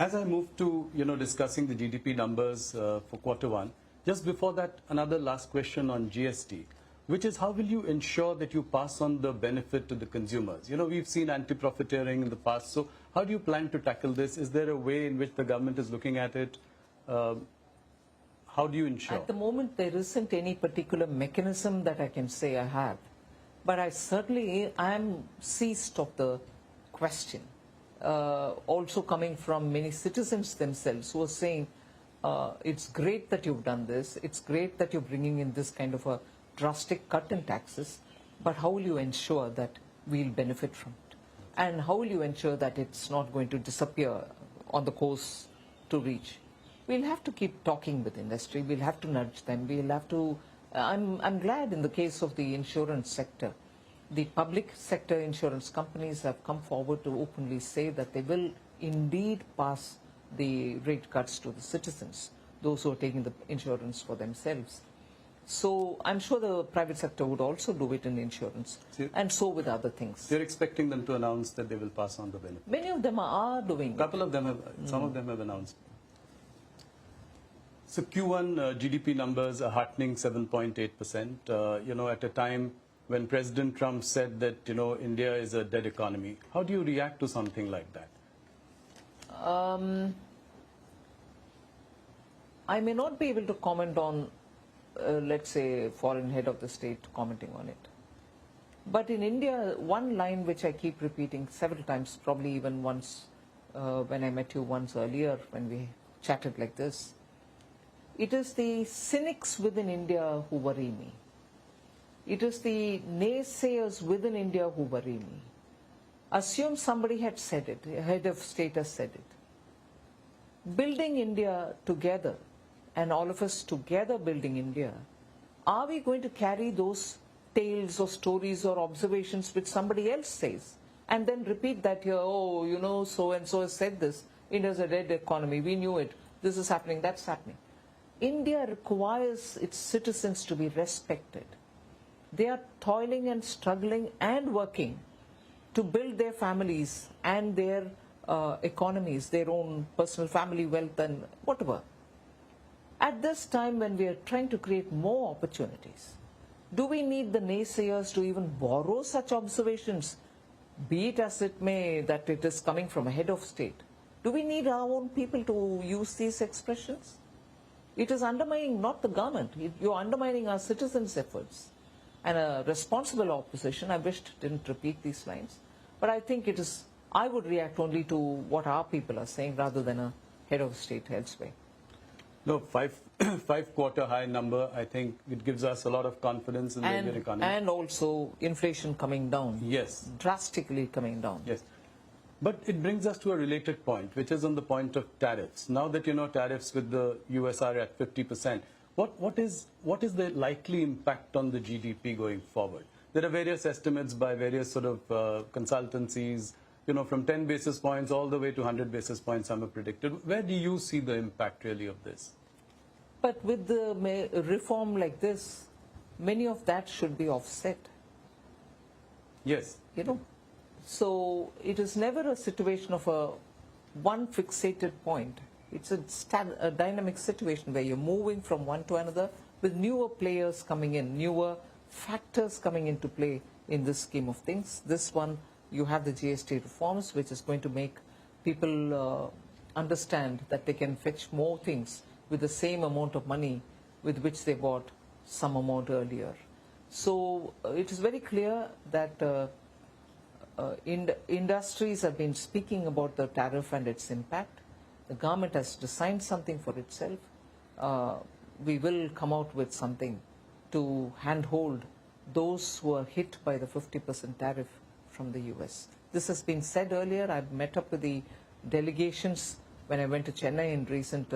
As I move to, discussing the GDP numbers for Q1, just before that, another last question on GST, which is how will you ensure that you pass on the benefit to the consumers? We've seen anti-profiteering in the past, so how do you plan to tackle this? Is there a way in which the government is looking at it? How do you ensure? At the moment, there isn't any particular mechanism that I can say I have, but I certainly am seized of the question. Also coming from many citizens themselves who are saying, it's great that you've done this, it's great that you're bringing in this kind of a drastic cut in taxes, but how will you ensure that we'll benefit from it? And how will you ensure that it's not going to disappear on the course to reach? We'll have to keep talking with industry, we'll have to nudge them, we'll have to... I'm glad in the case of the insurance sector, the public sector insurance companies have come forward to openly say that they will indeed pass the rate cuts to the citizens, those who are taking the insurance for themselves. So I'm sure the private sector would also do it in insurance, and so with other things. You're expecting them to announce that they will pass on the benefit? Many of them are doing it. A couple of them have, some of them have announced. So Q1 GDP numbers are heartening, 7.8%, at a time when President Trump said that, India is a dead economy. How do you react to something like that? I may not be able to comment on, let's say, foreign head of the state commenting on it. But in India, one line which I keep repeating several times, probably even once when I met you once earlier when we chatted like this, it is the cynics within India who worry me. It is the naysayers within India who worry me. Assume somebody had said it, a head of state has said it. Building India together, and all of us together building India, are we going to carry those tales or stories or observations which somebody else says, and then repeat that here, oh, so-and-so has said this, India's a dead economy, we knew it, this is happening, that's happening. India requires its citizens to be respected. They are toiling and struggling and working to build their families and their economies, their own personal family wealth and whatever. At this time when we are trying to create more opportunities, do we need the naysayers to even borrow such observations, be it as it may that it is coming from a head of state? Do we need our own people to use these expressions? It is undermining not the government, you're undermining our citizens' efforts. And a responsible opposition, I wished didn't repeat these lines, but I think it is, I would react only to what our people are saying rather than a head of state elsewhere. No, five-quarter high number, I think it gives us a lot of confidence in the Indian economy. And also inflation coming down. Yes. Drastically coming down. Yes. But it brings us to a related point, which is on the point of tariffs. Now that, tariffs with the US are at 50%, what is the likely impact on the GDP going forward? There are various estimates by various sort of consultancies, from 10 basis points all the way to 100 basis points, some have predicted. Where do you see the impact really of this? But with the reform like this, many of that should be offset. Yes. So it is never a situation of one fixated point. It's a dynamic situation where you're moving from one to another with newer players coming in, newer factors coming into play in this scheme of things. This one, you have the GST reforms, which is going to make people understand that they can fetch more things with the same amount of money with which they bought some amount earlier. So it is very clear that industries have been speaking about the tariff and its impact. The government has designed something for itself. We will come out with something to handhold those who are hit by the 50% tariff from the US. This has been said earlier. I've met up with the delegations when I went to Chennai in recent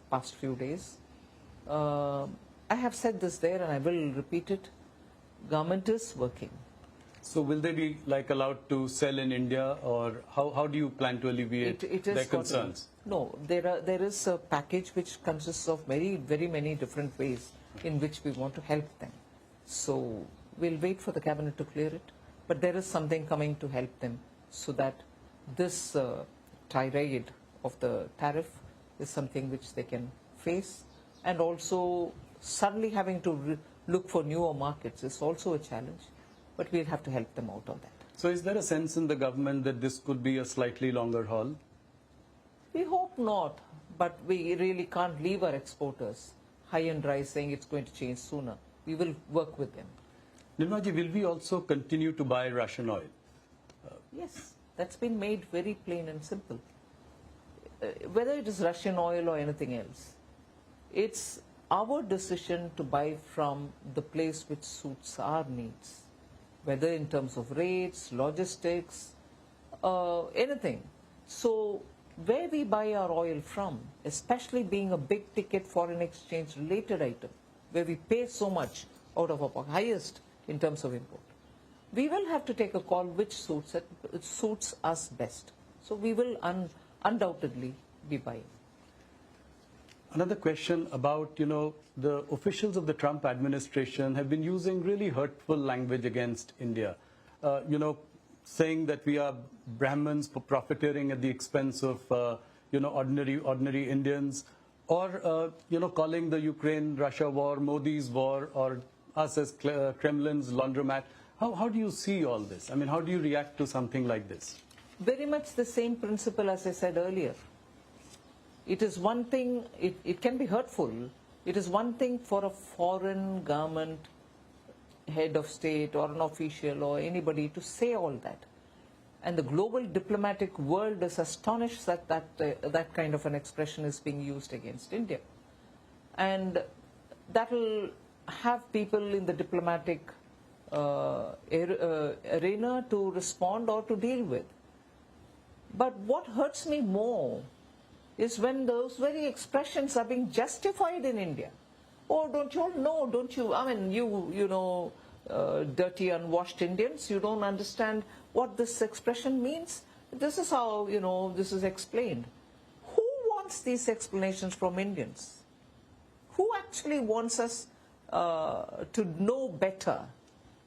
past few days. I have said this there and I will repeat it. Government is working. So will they be allowed to sell in India, or how do you plan to alleviate their concerns? No, there is a package which consists of very many different ways in which we want to help them. So we'll wait for the cabinet to clear it, but there is something coming to help them so that this tirade of the tariff is something which they can face, and also suddenly having to look for newer markets is also a challenge, but we'll have to help them out on that. So is there a sense in the government that this could be a slightly longer haul? We hope not, but we really can't leave our exporters high and dry saying it's going to change sooner. We will work with them. Nirmala ji, will we also continue to buy Russian oil? Yes, that's been made very plain and simple. Whether it is Russian oil or anything else, it's our decision to buy from the place which suits our needs, whether in terms of rates, logistics, anything. So where we buy our oil from, especially being a big ticket foreign exchange related item, where we pay so much out of our pocket, highest in terms of import, we will have to take a call which suits us best. So we will undoubtedly be buying. Another question about, the officials of the Trump administration have been using really hurtful language against India. Saying that we are Brahmins profiteering at the expense of, ordinary Indians, or, calling the Ukraine-Russia war Modi's war, or us as Kremlin's laundromat. How do you see all this? I mean, how do you react to something like this? Very much the same principle as I said earlier. It is one thing, it can be hurtful. It is one thing for a foreign government, head of state or an official or anybody to say all that. And the global diplomatic world is astonished that that kind of an expression is being used against India. And that will have people in the diplomatic arena to respond or to deal with. But what hurts me more is when those very expressions are being justified in India. Oh, don't you all know, don't you, I mean, you know, dirty, unwashed Indians, you don't understand what this expression means? This is how, this is explained. Who wants these explanations from Indians? Who actually wants us to know better?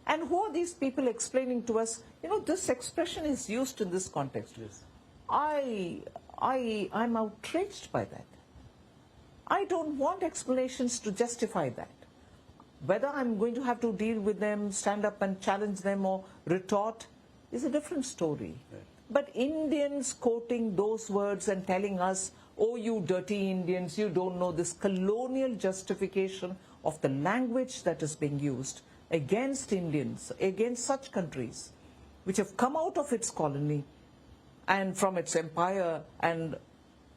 And who are these people explaining to us, this expression is used in this context? Yes. I'm outraged by that. I don't want explanations to justify that. Whether I'm going to have to deal with them, stand up and challenge them or retort is a different story. Right. But Indians quoting those words and telling us, oh, you dirty Indians, you don't know this colonial justification of the language that is being used against Indians, against such countries which have come out of its colony and from its empire and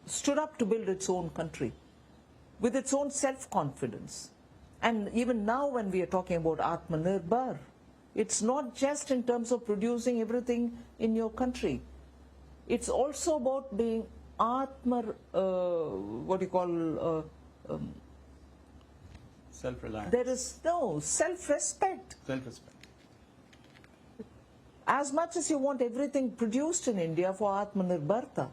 stood up to build its own country with its own self-confidence. And even now when we are talking about Atmanirbhar, it's not just in terms of producing everything in your country. It's also about being self-reliance. There is no self-respect. Self-respect. As much as you want everything produced in India for Atmanirbharta,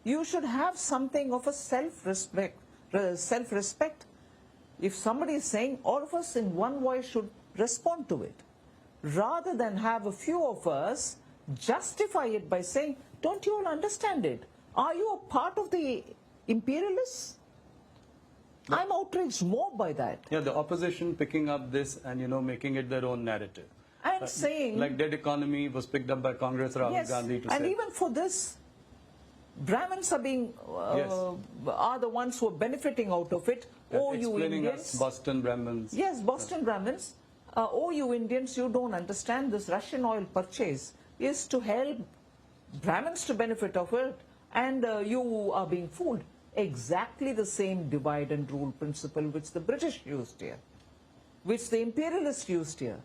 you should have something of a self-respect. If somebody is saying, all of us in one voice should respond to it, rather than have a few of us justify it by saying, don't you all understand it? Are you a part of the imperialists? No. I'm outraged more by that. Yeah, the opposition picking up this and, making it their own narrative. And saying... Like dead economy was picked up by Congress, Rahul Gandhi to and say. even for this, Brahmins are being are the ones who are benefiting out of it. Oh, you Indians, us Boston Brahmins. Yes, Boston Brahmins. Oh, you Indians, you don't understand this Russian oil purchase is to help Brahmins to benefit of it, and you are being fooled. Exactly the same divide and rule principle which the British used here, which the imperialists used here.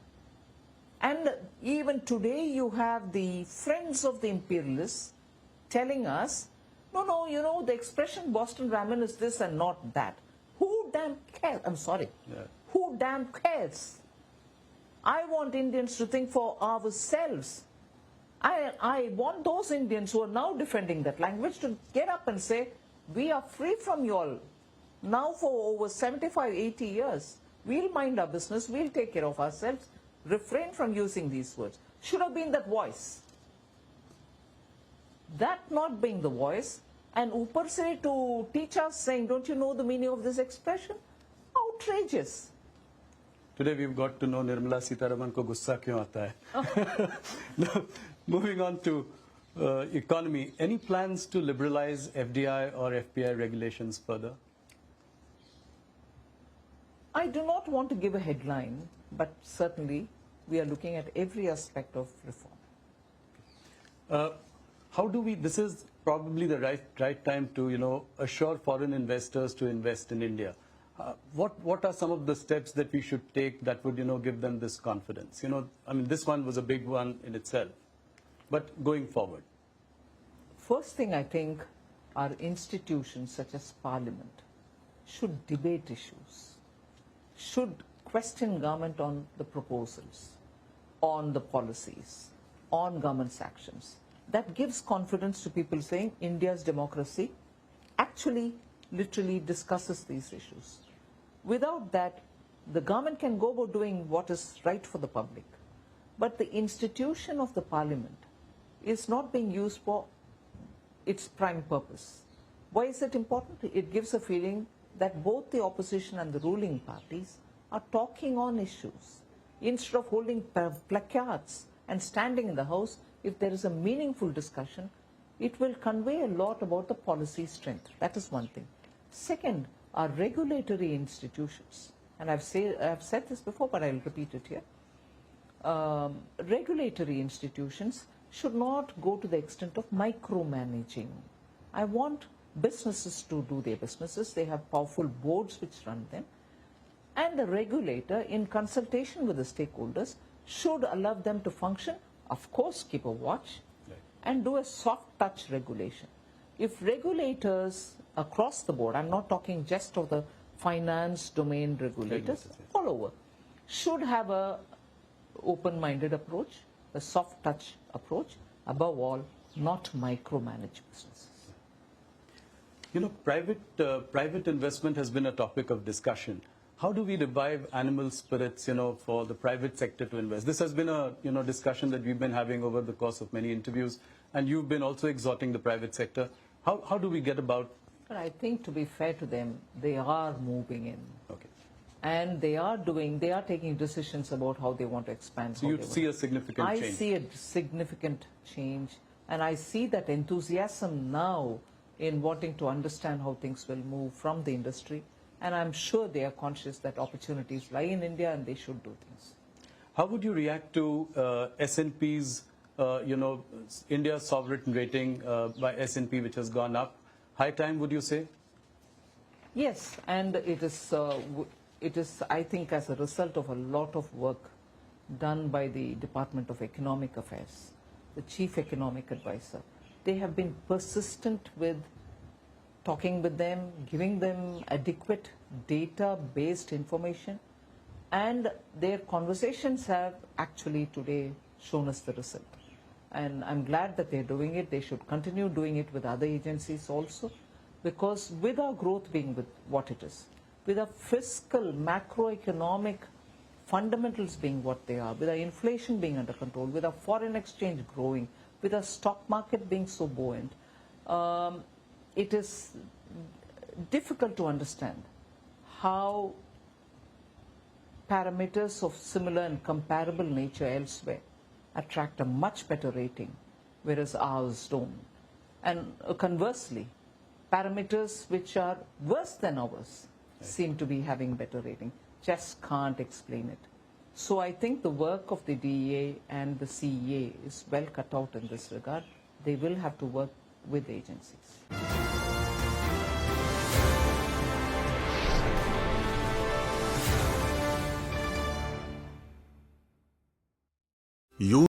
And even today you have the friends of the imperialists telling us, no, the expression Boston Brahmin is this and not that. Who damn cares? I'm sorry. Yeah. Who damn cares? I want Indians to think for ourselves. I want those Indians who are now defending that language to get up and say, we are free from you all. Now for over 75, 80 years, we'll mind our business, we'll take care of ourselves, refrain from using these words. Should have been that voice. That not being the voice, And upar se to teach us saying, don't you know the meaning of this expression? Outrageous. Today we've got to know Nirmala Sitharaman ko gussa kyun aata hai. Now, moving on to economy, any plans to liberalize FDI or FPI regulations further? I do not want to give a headline, but certainly we are looking at every aspect of reform. How do we, this is probably the right time to, assure foreign investors to invest in India. What are some of the steps that we should take that would, give them this confidence? I mean, this one was a big one in itself, but going forward. First thing I think our institutions such as Parliament should debate issues, should question government on the proposals, on the policies, on government's actions. That gives confidence to people saying India's democracy actually literally discusses these issues. Without that, the government can go about doing what is right for the public. But the institution of the Parliament is not being used for its prime purpose. Why is it important? It gives a feeling that both the opposition and the ruling parties are talking on issues. Instead of holding placards and standing in the House, if there is a meaningful discussion, it will convey a lot about the policy strength. That is one thing. Second, our regulatory institutions, and I've said this before, but I'll repeat it here. Regulatory institutions should not go to the extent of micromanaging. I want businesses to do their businesses. They have powerful boards which run them. And the regulator, in consultation with the stakeholders, should allow them to function, of course, keep a watch, and do a soft touch regulation. If regulators across the board, I'm not talking just of the finance domain regulators, all over, should have a open-minded approach, a soft touch approach, above all, not micromanage businesses. Private investment has been a topic of discussion. How do we revive animal spirits, for the private sector to invest? This has been a, discussion that we've been having over the course of many interviews, and you've been also exhorting the private sector. How do we get about? But I think, to be fair to them, they are moving in. Okay. And they are taking decisions about how they want to expand. So you see a significant change? I see a significant change, and I see that enthusiasm now in wanting to understand how things will move from the industry. And I'm sure they are conscious that opportunities lie in India and they should do things. How would you react to S&P's, India's sovereign rating by S&P, which has gone up? High time, would you say? Yes, and it is, I think, as a result of a lot of work done by the Department of Economic Affairs, the Chief Economic Advisor. They have been persistent with talking with them, giving them adequate data-based information, and their conversations have actually today shown us the result. And I'm glad that they're doing it. They should continue doing it with other agencies also, because with our growth being with what it is, with our fiscal, macroeconomic fundamentals being what they are, with our inflation being under control, with our foreign exchange growing, with our stock market being so buoyant, it is difficult to understand how parameters of similar and comparable nature elsewhere attract a much better rating, whereas ours don't. And conversely, parameters which are worse than ours seem to be having better rating. Just can't explain it. So I think the work of the DEA and the CEA is well cut out in this regard. They will have to work with agencies. You